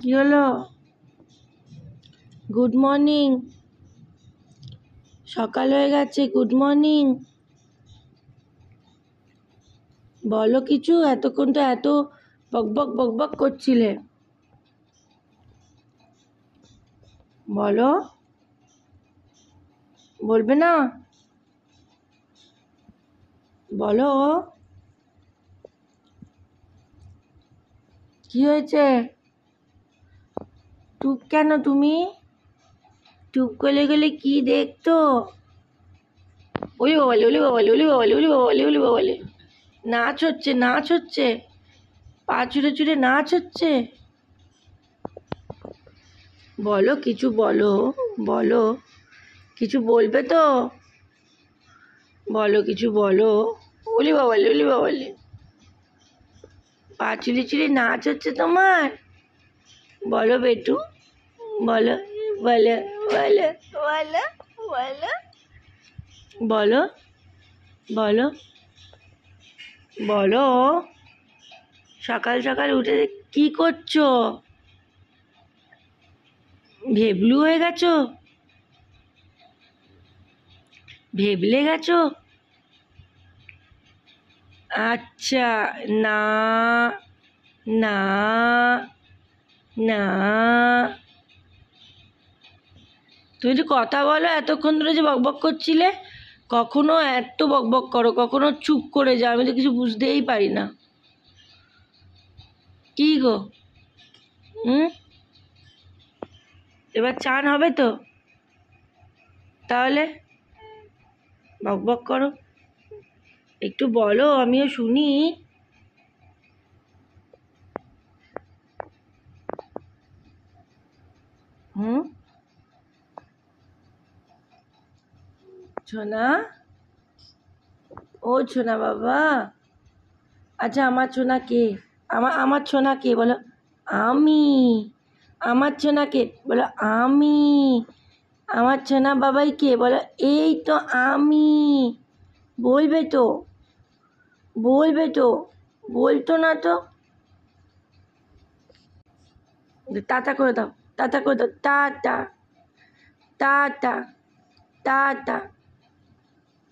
কি হলো? Good morning. সকাল হয়ে গেছে, গুড মর্নিং। বলো কিছু, এতক্ষণ তো এত বকবক বকবক করছিলে। বলো, বলবে না? বলো, কি হয়েছে? চুপ কেন তুমি? চুপ করে গেলে কি দেখতো? ওলি বাবালে, ওলি বাবালে, ওলি বাবালে, ওলি বাবালে, ওলি বাবালে। নাচ হচ্ছে, নাচ হচ্ছে, পা চুড়ে চুড়ে নাচ হচ্ছে। বলো কিছু, বলো, বলো কিছু, বলবে তো? বলো কিছু, বলো। ওলি বাবালে, ওলি বাবালে, পা চুড়ে চুড়ে নাচ হচ্ছে তোমার। বলো বেটু, বলো, বলো, বলো, বলো, বলো, বলো, বলো, বলো। সকাল সকাল উঠে কি করছো? ভেবলু হয়ে গেছো? ভেবলে গেছো? আচ্ছা। না, না, না। তুমি যে কথা বলো, এতক্ষণ ধরে যে বকবক করছিলে, কখনো এত বকবক করো, কখনো চুপ করে যাও, আমি তো কিছু বুঝতেই পারি না। কি গো? হুম? এবার চান হবে তো? তাহলে বকবক করো, একটু বলো, আমিও শুনি। হুম? ছোনা, ও ছোনা বাবা। আচ্ছা, আমার ছোনা কে? আমার ছোনা কে বলো? আমি। আমার ছোনা কে বলো? আমি। আমার ছোনা বাবাই কে বলো? এই তো আমি। বলবে তো? বলবে তো? বলতো না তো? টাটা করে দাও, টাটা করে দাও, টাটা, টাটা, টাটা।